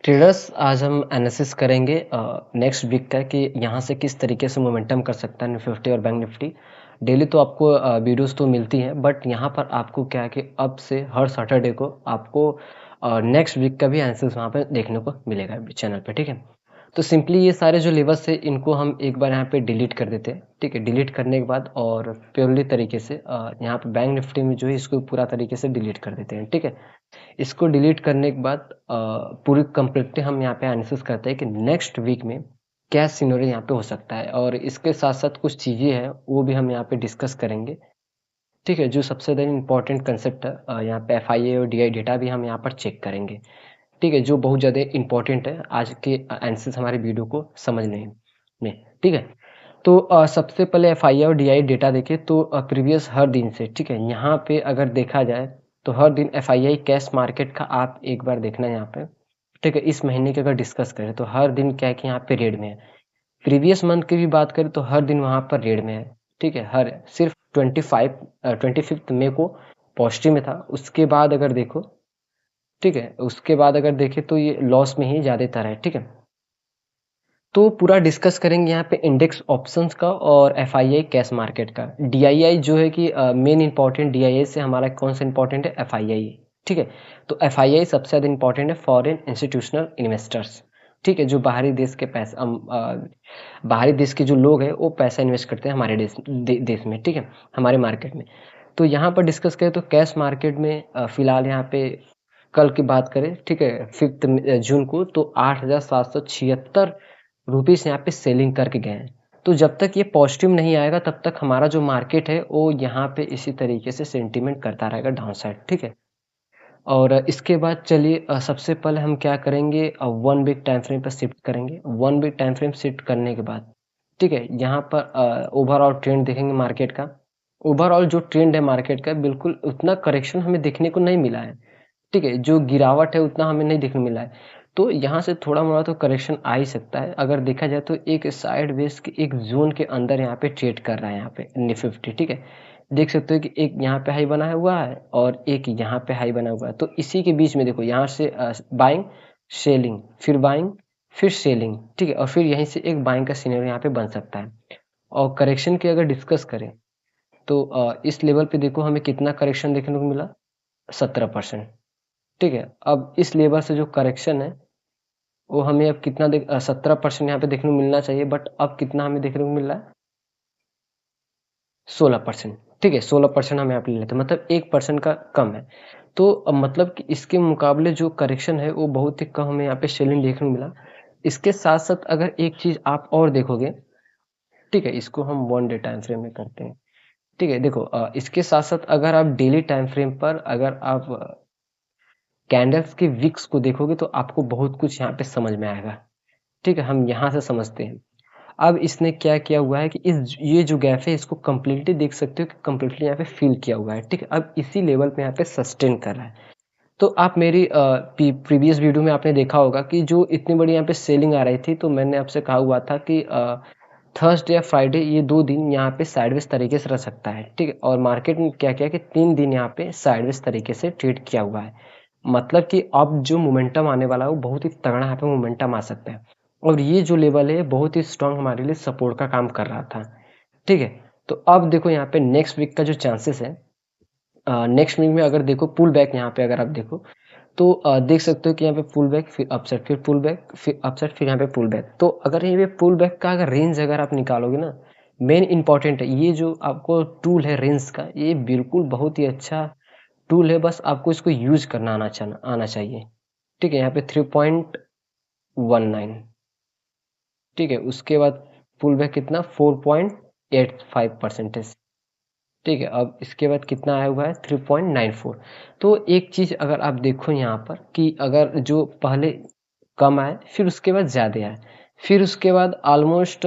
Traders आज हम analysis करेंगे नेक्स्ट वीक का कि यहाँ से किस तरीके से मोमेंटम कर सकता है निफ्टी और बैंक निफ्टी। डेली तो आपको वीडियोस तो मिलती हैं, बट यहाँ पर आपको क्या है कि अब से हर सैटरडे को आपको नेक्स्ट वीक का भी एनालिसिस वहाँ पे देखने को मिलेगा चैनल पे, ठीक है। तो सिंपली ये सारे जो लेवल्स है इनको हम एक बार यहाँ पे डिलीट कर देते हैं, ठीक है। डिलीट करने के बाद और प्योरली तरीके से यहाँ पे बैंक निफ्टी में जो है इसको पूरा तरीके से डिलीट कर देते हैं, ठीक है। इसको डिलीट करने के बाद पूरी कंप्लीटली हम यहाँ पे एनालिसिस करते हैं कि नेक्स्ट वीक में क्या सिनेरियो यहाँ पे हो सकता है, और इसके साथ साथ कुछ चीज़ें हैं वो भी हम यहाँ पे डिस्कस करेंगे, ठीक है। जो सबसे ज़्यादा इंपॉर्टेंट कंसेप्ट है यहाँ पे FIA और DI डेटा भी हम यहाँ पर चेक करेंगे, ठीक है, जो बहुत ज़्यादा इंपॉर्टेंट है आज के एनालिसिस हमारे वीडियो को समझने में, ठीक है। तो सबसे पहले FIA और DI डेटा देखें तो प्रीवियस हर दिन से, ठीक है, यहाँ पे अगर देखा जाए तो हर दिन FII कैश मार्केट का आप एक बार देखना यहाँ पे, ठीक है। इस महीने की अगर डिस्कस करें तो हर दिन क्या है कि यहाँ पे रेड में है। प्रीवियस मंथ की भी बात करें तो हर दिन वहाँ पर रेड में है, ठीक है। हर सिर्फ 25 मई को पॉजिटिव में था, उसके बाद अगर देखो, ठीक है, उसके बाद अगर देखें तो ये लॉस में ही ज़्यादातर है, ठीक है। तो पूरा डिस्कस करेंगे यहाँ पे इंडेक्स ऑप्शंस का और FII कैश मार्केट का। DII जो है कि मेन इंपॉर्टेंट DII से हमारा कौन सा इंपॉर्टेंट है, FII, ठीक है। तो FII सबसे ज़्यादा इंपॉर्टेंट है फॉरेन इंस्टीट्यूशनल इन्वेस्टर्स, ठीक है, जो बाहरी देश के पैसा बाहरी देश के जो लोग हैं वो पैसा इन्वेस्ट करते हैं हमारे देश में, ठीक है, हमारे मार्केट में। तो यहाँ पर डिस्कस करें तो कैश मार्केट में फिलहाल यहाँ पे कल की बात करें, ठीक है, 5 जून को तो 8,776 रुपीस यहाँ पे सेलिंग करके गए हैं। तो जब तक ये पॉजिटिव नहीं आएगा तब तक हमारा जो मार्केट है वो यहाँ पे इसी तरीके से सेंटीमेंट करता रहेगा डाउन साइड, ठीक है। और इसके बाद चलिए सबसे पहले हम क्या करेंगे, 1 वीक टाइम फ्रेम पर शिफ्ट करेंगे। 1 वीक टाइम फ्रेम शिफ्ट करने के बाद, ठीक है, यहाँ पर ओवरऑल ट्रेंड देखेंगे मार्केट का। ओवरऑल जो ट्रेंड है मार्केट का बिल्कुल उतना करेक्शन हमें देखने को नहीं मिला है, ठीक है, जो गिरावट है उतना हमें नहीं देखने मिला है। तो यहाँ से थोड़ा मोड़ा तो करेक्शन आ ही सकता है। अगर देखा जाए तो एक साइड वेज के एक जोन के अंदर यहाँ पे ट्रेड कर रहा है यहाँ पे निफ्टी, ठीक है। देख सकते हो कि एक यहाँ पे हाई बना हुआ है और एक यहाँ पे हाई बना हुआ है। तो इसी के बीच में देखो यहाँ से बाइंग सेलिंग फिर बाइंग फिर सेलिंग, ठीक है, और फिर यहीं से एक बाइंग का सिनेरियो यहाँ पे बन सकता है। और करेक्शन की अगर डिस्कस करें तो इस लेवल पे देखो हमें कितना करेक्शन देखने को मिला, 17%, ठीक है। अब इस लेवल से जो करेक्शन है वो हमें अब कितना 17% यहाँ पे देखने को मिलना चाहिए, बट अब कितना हमें देखने को मिल रहा है, 16%, ठीक है। 16% हम यहाँ पे ले लेते हैं, मतलब 1% का कम है। तो अब मतलब कि इसके मुकाबले जो करेक्शन है वो बहुत ही कम हमें यहाँ पे सेलिंग देखने को मिला। इसके साथ साथ अगर एक चीज आप और देखोगे, ठीक है, इसको हम 1 डे टाइम फ्रेम में करते हैं, ठीक है। देखो इसके साथ साथ अगर आप डेली टाइम फ्रेम पर अगर आप कैंडल्स के विक्स को देखोगे तो आपको बहुत कुछ यहाँ पे समझ में आएगा, ठीक है। हम यहाँ से समझते हैं। अब इसने क्या किया हुआ है कि ये जो गैप है इसको कम्प्लीटली देख सकते हो कि कम्प्लीटली यहाँ पे फिल किया हुआ है, ठीक है। अब इसी लेवल पे यहाँ पे सस्टेन कर रहा है। तो आप मेरी प्रीवियस वीडियो में आपने देखा होगा कि जो इतनी बड़ी यहाँ पे सेलिंग आ रही थी तो मैंने आपसे कहा हुआ था कि थर्सडे या फ्राइडे ये 2 दिन यहाँ पे साइडवेज तरीके से रह सकता है, ठीक है। और मार्केट में क्या किया कि 3 दिन यहाँ पे साइडवेज तरीके से ट्रेड किया हुआ है। मतलब कि अब जो मोमेंटम आने वाला है वो बहुत ही तगड़ा यहाँ पे मोमेंटम आ सकता है। और ये जो लेवल है बहुत ही स्ट्रांग हमारे लिए सपोर्ट का काम कर रहा था, ठीक है। तो अब देखो यहाँ पे नेक्स्ट वीक का जो चांसेस है, नेक्स्ट वीक में अगर देखो पुल बैक यहाँ पे अगर आप देखो तो देख सकते हो कि यहाँ पे पुल बैक फिर अपसाइड फिर पुल बैक फिर अपसाइड फिर यहाँ पे पुल बैक। तो अगर यहाँ पे पुल बैक का अगर रेंज अगर आप निकालोगे ना, मेन इंपॉर्टेंट है ये जो आपको टूल है रेंज का, ये बिल्कुल बहुत ही अच्छा टूल है, बस आपको इसको यूज करना आना चाहिए, ठीक है। यहाँ पे 3.19, ठीक है। उसके बाद पुल बैक कितना 4.85%, ठीक है। अब इसके बाद कितना आया हुआ है 3.94। तो एक चीज अगर आप देखो यहाँ पर कि अगर जो पहले कम आए फिर उसके बाद ज्यादा आए फिर उसके बाद ऑलमोस्ट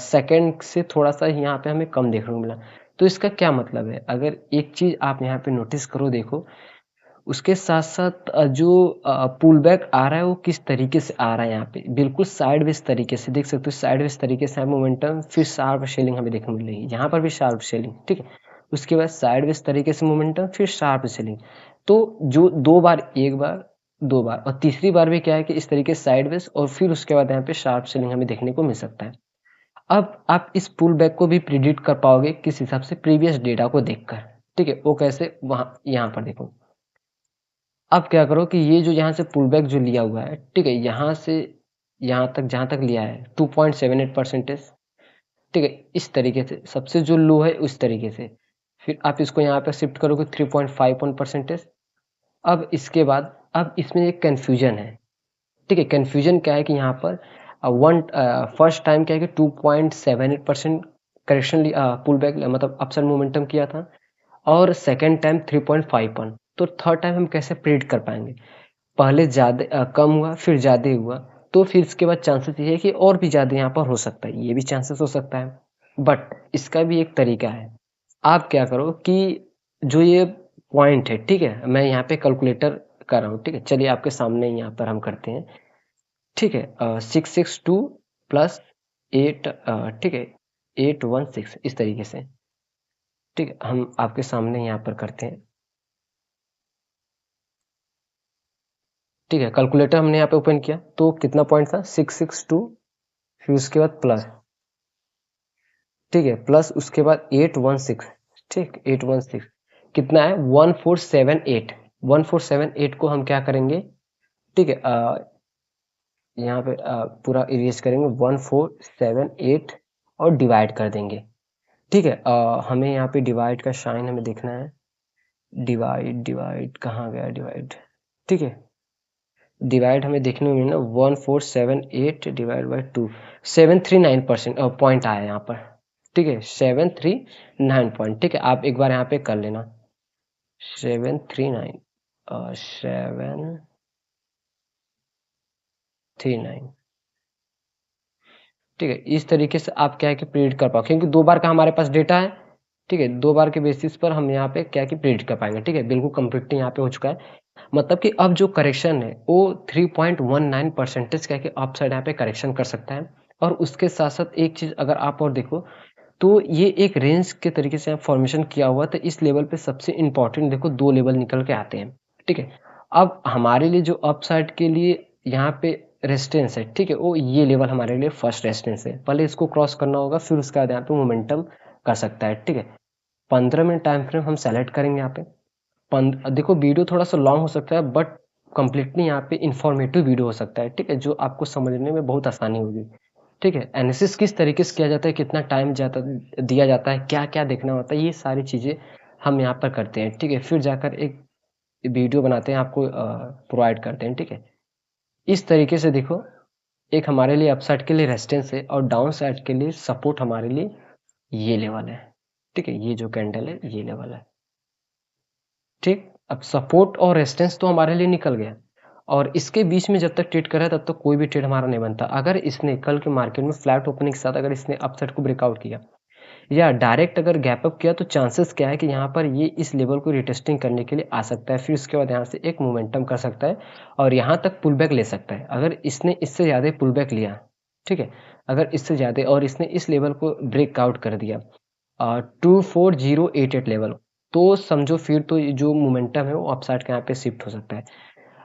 सेकंड से थोड़ा सा यहाँ पे हमें कम देखने को मिला। तो इसका क्या मतलब है, अगर एक चीज आप यहाँ पे नोटिस करो देखो, उसके साथ साथ जो पुल बैक आ रहा है वो किस तरीके से आ रहा है, यहाँ पे बिल्कुल साइडवेज तरीके से देख सकते हो, साइडवेज तरीके से मोमेंटम फिर शार्प सेलिंग हमें देखने को मिल रही है, यहाँ पर भी शार्प सेलिंग, ठीक है। उसके बाद साइडवेज तरीके से मोमेंटम फिर शार्प सेलिंग। तो जो 2 बार, एक बार 2 बार, और तीसरी बार भी क्या है कि इस तरीके से साइडवेज, और फिर उसके बाद यहाँ पे शार्प सेलिंग हमें देखने को मिल सकता है। अब आप इस पुल बैक को भी प्रिडिक्ट कर पाओगे किस हिसाब से, प्रीवियस डेटा को देखकर, ठीक है। वो कैसे, वहाँ यहाँ पर देखो। अब क्या करो कि ये जो यहाँ से पुल बैक जो लिया हुआ है, ठीक है, यहाँ से यहाँ तक जहाँ तक लिया है 2.78%, ठीक है, इस तरीके से सबसे जो लो है उस तरीके से, फिर आप इसको यहाँ पे शिफ्ट करोगे 3.51%। अब इसके बाद, अब इसमें एक कन्फ्यूजन है, ठीक है। कन्फ्यूजन क्या है कि यहाँ पर फर्स्ट टाइम क्या है कि 2.78% करेक्शन पुल बैक, मतलब अपसाइड मोमेंटम किया था, और सेकेंड टाइम 3.51। तो थर्ड टाइम हम कैसे प्रेडिक्ट कर पाएंगे? पहले ज़्यादा कम हुआ, फिर ज़्यादा हुआ, तो फिर इसके बाद चांसेस ये है कि और भी ज़्यादा यहाँ पर हो सकता है, ये भी चांसेस हो सकता है। बट इसका भी एक तरीका है। आप क्या करो कि जो ये पॉइंट है, ठीक है, मैं यहाँ पे कैलकुलेटर कर रहा हूँ, ठीक है, चलिए आपके सामने यहाँ पर हम करते हैं, ठीक है। 662 प्लस 8, ठीक है, 816, इस तरीके से, ठीक है, हम आपके सामने यहाँ पर करते हैं, ठीक है। कैलकुलेटर हमने यहाँ पे ओपन किया तो कितना पॉइंट था, 662, फिर उसके बाद प्लस, ठीक है, प्लस उसके बाद 816, ठीक, 816 कितना है, 1478। 1478 को हम क्या करेंगे, ठीक है, यहाँ पे पूरा इरेज करेंगे 1478 और डिवाइड कर देंगे, ठीक है। हमें यहाँ पे डिवाइड का साइन हमें देखना है, डिवाइड डिवाइड कहाँ गया डिवाइड, ठीक है, डिवाइड हमें देखने में ना 1478 डिवाइड बाई 2, 739% पॉइंट आया यहाँ पर, ठीक है, 739 पॉइंट, ठीक है। आप एक बार यहाँ पे कर लेना, 739, 739, ठीक है। इस तरीके से आप क्या है कि प्रिडिक्ट कर पाओ, क्योंकि 2 बार का हमारे पास डेटा है, ठीक है, 2 बार के बेसिस पर हम यहाँ पे क्या है कि प्रिडिक्ट कर पाएंगे, ठीक है। बिल्कुल कंप्लीट यहाँ पे हो चुका है, मतलब कि अब जो करेक्शन है वो 3.19% क्या है कि अपसाइड यहाँ पे करेक्शन कर सकता है। और उसके साथ साथ एक चीज़ अगर आप और देखो, तो ये एक रेंज के तरीके से फॉर्मेशन किया हुआ, तो इस लेवल पे सबसे इंपॉर्टेंट देखो 2 लेवल निकल के आते हैं, ठीक है। अब हमारे लिए जो अपसाइड के लिए यहाँ पे रेजिस्टेंस है, ठीक है, वो ये लेवल हमारे लिए फर्स्ट रेजिस्टेंस है, पहले इसको क्रॉस करना होगा, फिर उसके बाद यहाँ पे मोमेंटम कर सकता है, ठीक है। 15 मिनट टाइम फ्रेम हम सेलेक्ट करेंगे यहाँ पे। देखो वीडियो थोड़ा सा लॉन्ग हो सकता है, बट कंप्लीटली यहाँ पे इंफॉर्मेटिव वीडियो हो सकता है, ठीक है, जो आपको समझने में बहुत आसानी होगी, ठीक है। एनालिसिस किस तरीके से किया जाता है, कितना टाइम जाता दिया जाता है, क्या क्या देखना होता है, ये सारी चीज़ें हम यहाँ पर करते हैं, ठीक है। फिर जाकर एक वीडियो बनाते हैं, आपको प्रोवाइड करते हैं, ठीक है। इस तरीके से देखो, एक हमारे लिए अपसाइड के लिए रेजिस्टेंस है, और डाउन साइड के लिए सपोर्ट हमारे लिए ये लेवल है, ठीक है, ये जो कैंडल है ये लेवल है, ठीक। अब सपोर्ट और रेजिस्टेंस तो हमारे लिए निकल गया, और इसके बीच में जब तक ट्रेड कर रहा है तब तक कोई भी ट्रेड हमारा नहीं बनता। अगर इसने कल के मार्केट में फ्लैट ओपनिंग के साथ अगर इसने अपसाइड को ब्रेकआउट किया, या डायरेक्ट अगर गैप अप किया, तो चांसेस क्या है कि यहाँ पर ये इस लेवल को रिटेस्टिंग करने के लिए आ सकता है, फिर उसके बाद यहाँ से एक मोमेंटम कर सकता है, और यहाँ तक पुल बैक ले सकता है। अगर इसने इससे ज़्यादा पुल बैक लिया, ठीक है, अगर इससे ज़्यादा और इसने इस लेवल को ब्रेकआउट कर दिया 24088 लेवल, तो समझो फिर तो जो मोमेंटम है वो अपसाइड के यहाँ पे शिफ्ट हो सकता है।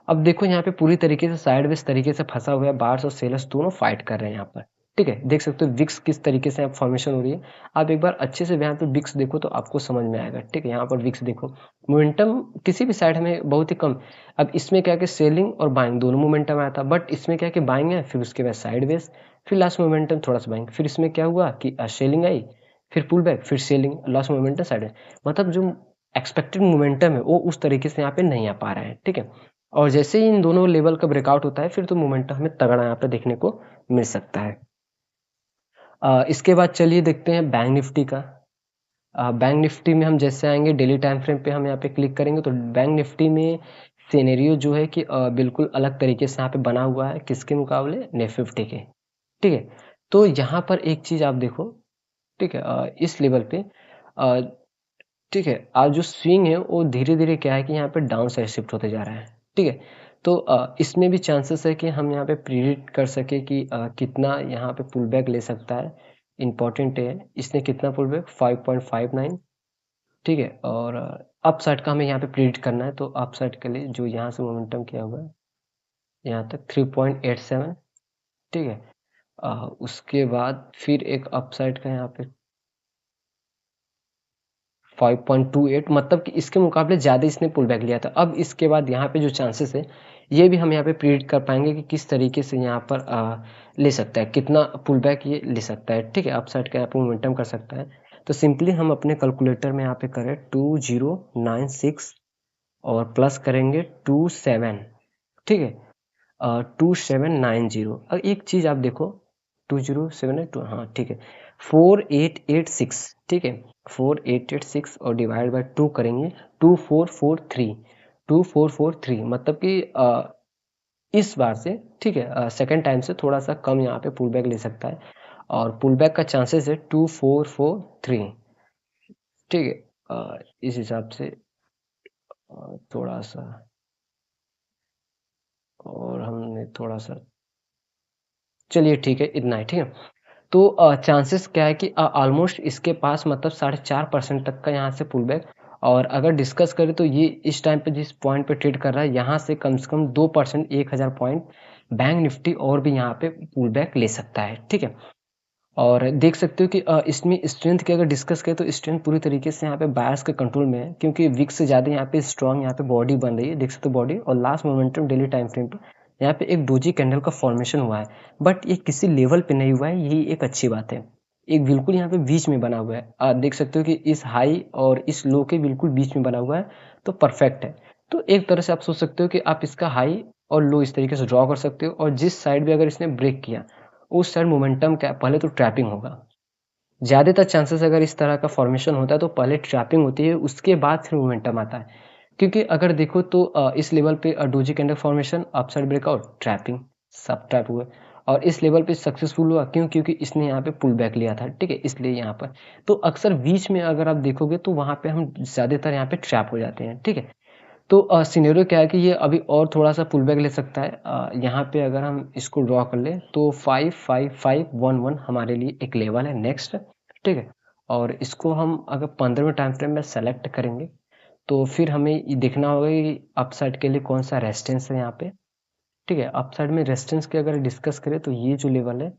अब देखो यहाँ पे पूरी तरीके से साइडवेज तरीके से फंसा हुआ है, बार्स और सेलर्स दोनों फाइट कर रहे हैं यहाँ पर, ठीक है। देख सकते हो विक्स किस तरीके से फॉर्मेशन हो रही है। आप एक बार अच्छे से यहाँ पे विक्स देखो तो आपको समझ में आएगा, ठीक है। यहाँ पर विक्स देखो, मोमेंटम किसी भी साइड में बहुत ही कम। अब इसमें क्या कि सेलिंग और बाइंग दोनों मोमेंटम आया था, बट इसमें क्या कि बाइंग है, फिर उसके बाद साइडवेज, फिर लास्ट मोमेंटम थोड़ा सा बाइंग, फिर इसमें क्या हुआ कि सेलिंग आई, फिर पुल बैक, फिर सेलिंग, लास्ट मोमेंटम साइडवेज। मतलब जो एक्सपेक्टेड मोमेंटम है वो उस तरीके से यहाँ पे नहीं आ पा रहा है, ठीक है। और जैसे ही इन दोनों लेवल का ब्रेकआउट होता है, फिर तो मोमेंटम हमें तगड़ा यहाँ पे देखने को मिल सकता है। इसके बाद चलिए देखते हैं बैंक निफ्टी का। बैंक निफ्टी में हम जैसे आएंगे डेली टाइम फ्रेम पे, हम यहाँ पे क्लिक करेंगे तो बैंक निफ्टी में सिनेरियो जो है कि बिल्कुल अलग तरीके से यहाँ पे बना हुआ है, किसके मुकाबले, निफ्टी के, ठीक है। तो यहाँ पर एक चीज़ आप देखो, ठीक है, इस लेवल पे, ठीक है, आज जो स्विंग है वो धीरे धीरे क्या है कि यहाँ पे डाउन साइड शिफ्ट होते जा रहा है, ठीक है। तो इसमें भी चांसेस है कि हम यहाँ पे प्रिडिक्ट कर सके कि कितना यहाँ पे पुल बैक ले सकता है। इंपॉर्टेंट है, इसने कितना पुल बैक, 5.59, ठीक है। और अप साइड का हमें यहाँ पे प्रिडिक्ट करना है, तो अप साइड के लिए जो यहाँ से मोमेंटम किया हुआ है यहाँ तक 3.87, ठीक है। उसके बाद फिर एक अपसाइड का यहाँ पे 5.28, मतलब कि इसके मुकाबले ज़्यादा इसने पुल बैक लिया था। अब इसके बाद यहाँ पे जो चांसेस है, ये भी हम यहाँ पे प्रिडिक्ट कर पाएंगे कि किस तरीके से यहाँ पर ले सकता है, कितना पुल बैक ये ले सकता है, ठीक है। अपसाइड का यहाँ पे मोमेंटम कर सकता है। तो सिंपली हम अपने कैलकुलेटर में यहाँ पे करें 2096 और प्लस करेंगे 27, ठीक है। 2790। अब एक चीज़ आप देखो, 2072, हाँ ठीक है, 4886, ठीक है। 4886 और डिवाइड बाय 2 करेंगे, 2443, 2443, मतलब कि इस बार से, ठीक है, सेकेंड टाइम से थोड़ा सा कम यहाँ पे पुल बैक ले सकता है, और पुल बैक का चांसेस है 2443, ठीक है। इस हिसाब से थोड़ा सा, और हमने थोड़ा सा, चलिए ठीक है, इतना है, ठीक है। तो चांसेस क्या है कि ऑलमोस्ट इसके पास मतलब 4.5% तक का यहाँ से पुल बैक, और अगर डिस्कस करें तो ये इस टाइम पे जिस पॉइंट पे ट्रेड कर रहा है, यहाँ से कम 2%, 1000 पॉइंट बैंक निफ्टी और भी यहाँ पे पुल बैक ले सकता है, ठीक है। और देख सकते हो कि इसमें स्ट्रेंथ की अगर डिस्कस करें तो स्ट्रेंथ पूरी तरीके से यहाँ पे बायर्स के कंट्रोल में है, क्योंकि विक्स से ज़्यादा यहाँ पे स्ट्रॉन्ग यहाँ पे बॉडी बन रही है, देख सकते हो बॉडी, और last momentum daily time frame पर यहाँ पे एक डोजी कैंडल का फॉर्मेशन हुआ है, बट ये किसी लेवल पे नहीं हुआ है, यही एक अच्छी बात है। एक बिल्कुल यहाँ पे बीच में बना हुआ है, आप देख सकते हो कि इस हाई और इस लो के बिल्कुल बीच में बना हुआ है, तो परफेक्ट है। तो एक तरह से आप सोच सकते हो कि आप इसका हाई और लो इस तरीके से ड्रॉ कर सकते हो, और जिस साइड भी अगर इसने ब्रेक किया, उस साइड मोमेंटम क्या, पहले तो ट्रैपिंग होगा। ज़्यादातर चांसेस अगर इस तरह का फॉर्मेशन होता है तो पहले ट्रैपिंग होती है, उसके बाद फिर मोमेंटम आता है। क्योंकि अगर देखो तो इस लेवल पे doji candle formation, upside breakout, trapping, सब ट्रैप हुए, और इस लेवल पे सक्सेसफुल हुआ, क्यों? क्योंकि इसने यहाँ पे पुल बैक लिया था, ठीक है, इसलिए यहाँ पर। तो अक्सर बीच में अगर आप देखोगे तो वहाँ पे हम ज़्यादातर यहाँ पे ट्रैप हो जाते हैं, ठीक है। तो सिनेरियो क्या है कि ये अभी और थोड़ा-सा पुल बैक ले सकता है। यहाँ पे अगर हम इसको ड्रॉ कर लें तो 55511 हमारे लिए एक लेवल है नेक्स्ट, ठीक है। और इसको हम अगर 15वें टाइम फ्रेम में सेलेक्ट करेंगे, तो फिर हमें ये देखना होगा कि अपसाइड के लिए कौन-सा रेजिस्टेंस है यहाँ पे, ठीक है। अपसाइड में रेजिस्टेंस की अगर डिस्कस करें तो ये जो लेवल है,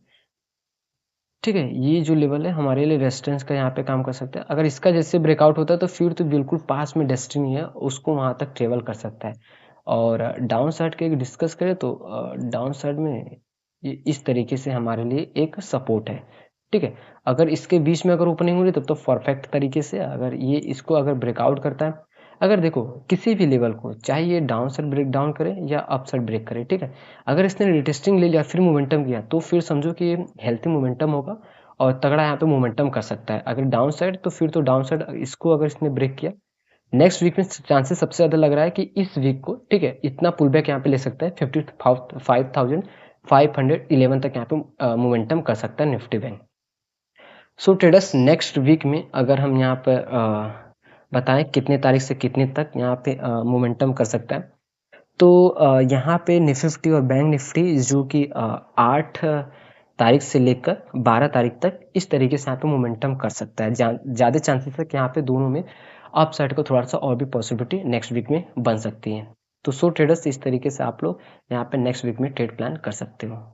ठीक है, ये जो लेवल है हमारे लिए रेजिस्टेंस का यहाँ पे काम कर सकता है। अगर इसका जैसे ब्रेकआउट होता है तो फिर तो बिल्कुल पास में डेस्टिनी है, उसको वहाँ तक ट्रेवल कर सकता है। और डाउन साइड की डिस्कस करें तो डाउन साइड में ये इस तरीके से हमारे लिए एक सपोर्ट है, ठीक है। अगर इसके बीच में अगर ओपनिंग हो रही तब तो परफेक्ट तरीके से, अगर ये इसको अगर ब्रेकआउट करता है, अगर देखो किसी भी लेवल को, चाहे ये डाउन साइड ब्रेक डाउन करे या अप साइड ब्रेक करे, ठीक है, अगर इसने रिटेस्टिंग ले लिया फिर मोमेंटम किया, तो फिर समझो कि ये हेल्थी मोमेंटम होगा और तगड़ा यहाँ पे मोमेंटम कर सकता है। अगर डाउन साइड तो फिर तो डाउन साइड, इसको अगर इसने ब्रेक किया, नेक्स्ट वीक में चांसेस सबसे ज़्यादा लग रहा है कि इस वीक को, ठीक है, इतना पुल बैक यहाँ पे ले सकता है, 55,511 तक यहाँ पे मोमेंटम कर सकता है निफ्टी बैंक। सो ट्रेडर्स, नेक्स्ट वीक में अगर हम यहाँ पर बताएं कितने तारीख से कितने तक यहाँ पे मोमेंटम कर सकता है, तो यहाँ पे निफ्टी और बैंक निफ्टी जो कि 8 तारीख से लेकर 12 तारीख तक इस तरीके से यहाँ पे मोमेंटम कर सकता है। ज़्यादा चांसेस है कि यहाँ पे दोनों में अप साइड को थोड़ा सा और भी पॉसिबिलिटी नेक्स्ट वीक में बन सकती है। तो सो ट्रेडर्स, इस तरीके से आप लोग यहाँ पे नेक्स्ट वीक में ट्रेड प्लान कर सकते हो।